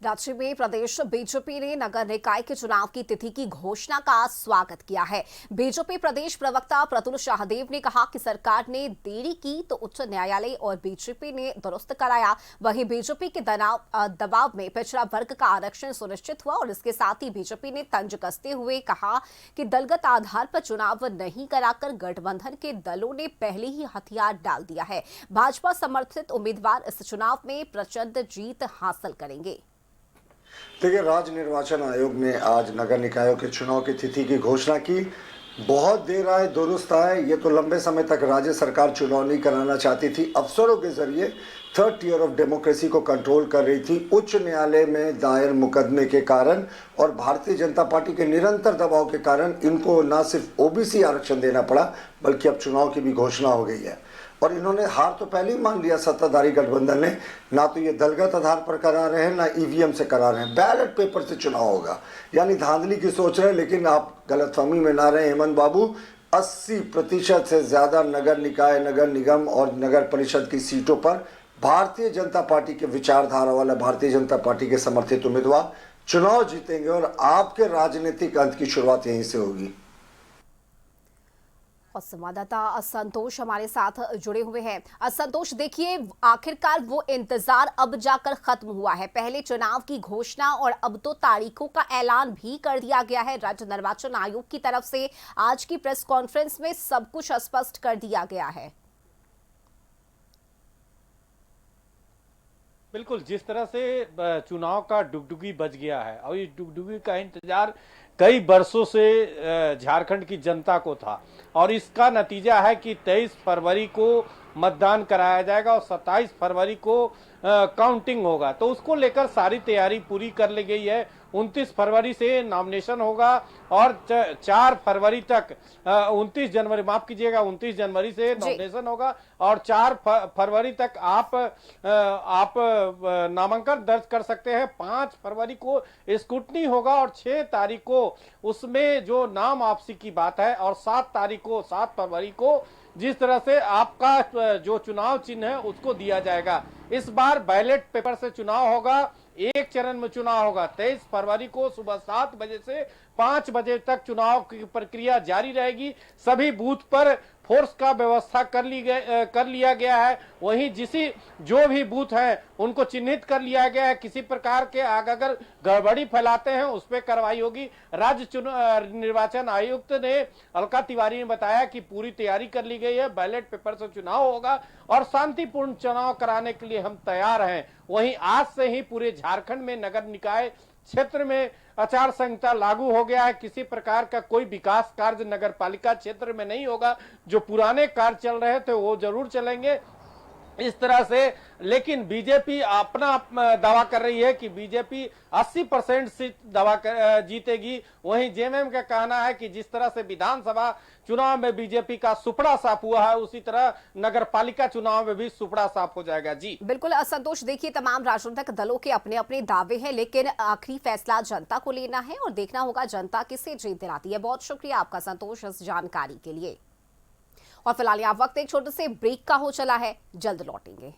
राज्य में प्रदेश बीजेपी ने नगर निकाय के चुनाव की तिथि की घोषणा का स्वागत किया है। बीजेपी प्रदेश प्रवक्ता प्रतुल शाहदेव ने कहा कि सरकार ने देरी की तो उच्च न्यायालय और बीजेपी ने दुरुस्त कराया। वहीं बीजेपी के दबाव में पिछड़ा वर्ग का आरक्षण सुनिश्चित हुआ और इसके साथ ही बीजेपी ने तंज कसते हुए कहा कि दलगत आधार पर चुनाव नहीं कराकर गठबंधन के दलों ने पहले ही हथियार डाल दिया है। भाजपा समर्थित उम्मीदवार इस चुनाव में प्रचंड जीत हासिल करेंगे। देखिए, राज्य निर्वाचन आयोग ने आज नगर निकायों के चुनाव की तिथि की घोषणा की। बहुत देर आए दुरुस्त आए, ये तो लंबे समय तक राज्य सरकार चुनाव नहीं कराना चाहती थी। अफसरों के जरिए थर्ड टियर ऑफ डेमोक्रेसी को कंट्रोल कर रही थी। उच्च न्यायालय में दायर मुकदमे के कारण और भारतीय जनता पार्टी के निरंतर दबाव के कारण इनको न सिर्फ ओबीसी आरक्षण देना पड़ा, बल्कि अब चुनाव की भी घोषणा हो गई है। और इन्होंने हार तो पहले ही मान लिया सत्ताधारी गठबंधन ने। ना तो ये दलगत आधार पर करा रहे हैं, ना ईवीएम से करा रहे हैं, बैलेट पेपर से चुनाव होगा, यानी धांधली की सोच रहे हैं। लेकिन आप गलतफहमी में ना रहे हेमंत बाबू, 80% से ज्यादा नगर निकाय, नगर निगम और नगर परिषद की सीटों पर भारतीय जनता पार्टी के विचारधारा वाला, भारतीय जनता पार्टी के समर्थित उम्मीदवार चुनाव जीतेंगे और आपके राजनीतिक अंत की शुरुआत यहीं से होगी। और संवाददाता असंतोष हमारे साथ जुड़े हुए हैं। असंतोष, देखिए, आखिरकार वो इंतजार अब जाकर खत्म हुआ है। पहले चुनाव की घोषणा और अब तो तारीखों का ऐलान भी कर दिया गया है राज्य निर्वाचन आयोग की तरफ से। आज की प्रेस कॉन्फ्रेंस में सब कुछ स्पष्ट कर दिया गया है। बिल्कुल, जिस तरह से चुनाव का डुगडुगी बज गया है और इस डुगडुगी का इंतजार कई वर्षों से झारखंड की जनता को था और इसका नतीजा है कि 23 फरवरी को मतदान कराया जाएगा और 27 फरवरी को काउंटिंग होगा। तो उसको लेकर सारी तैयारी पूरी कर ली गई है। 29 फरवरी से नॉमिनेशन होगा और 4 फरवरी तक 29 जनवरी, माफ कीजिएगा, 29 जनवरी से नॉमिनेशन होगा और 4 फरवरी तक आप नामांकन दर्ज कर सकते हैं। 5 फरवरी को स्क्रूटनी होगा और 6 तारीख को उसमें जो नाम वापसी की बात है और 7 फरवरी को जिस तरह से आपका जो चुनाव चिन्ह है उसको दिया जाएगा। इस बार बैलेट पेपर से चुनाव होगा, एक चरण में चुनाव होगा। 23 फरवरी को सुबह 7 बजे से 5 बजे तक चुनाव की प्रक्रिया जारी रहेगी। सभी बूथ पर फोर्स का व्यवस्था कर लिया गया है। वहीं जो भी बूथ हैं उनको चिन्हित कर लिया गया है। किसी प्रकार के अगर गड़बड़ी फैलाते हैं उस पर कार्रवाई होगी। राज्य निर्वाचन आयुक्त ने अलका तिवारी ने बताया कि पूरी तैयारी कर ली गई है, बैलेट पेपर से चुनाव होगा और शांतिपूर्ण चुनाव कराने के लिए हम तैयार हैं। वहीं आज से ही पूरे झारखंड में नगर निकाय क्षेत्र में आचार संहिता लागू हो गया है। किसी प्रकार का कोई विकास कार्य नगर पालिका क्षेत्र में नहीं होगा। जो पुराने कार्य चल रहे थे वो जरूर चलेंगे इस तरह से। लेकिन बीजेपी अपना दावा कर रही है कि बीजेपी 80% सीट जीतेगी। वहीं जेएमएम का कहना है कि जिस तरह से विधानसभा चुनाव में बीजेपी का सुपड़ा साफ हुआ है उसी तरह नगर पालिका चुनाव में भी सुपड़ा साफ हो जाएगा। जी बिल्कुल असंतोष, देखिए, तमाम राजनीतिक दलों के अपने अपने दावे हैं, लेकिन आखिरी फैसला जनता को लेना है और देखना होगा जनता किसे जीत दिलाती है। बहुत शुक्रिया आपका संतोष इस जानकारी के लिए। और फिलहाल यहाँ वक्त एक छोटे से ब्रेक का हो चला है, जल्द लौटेंगे।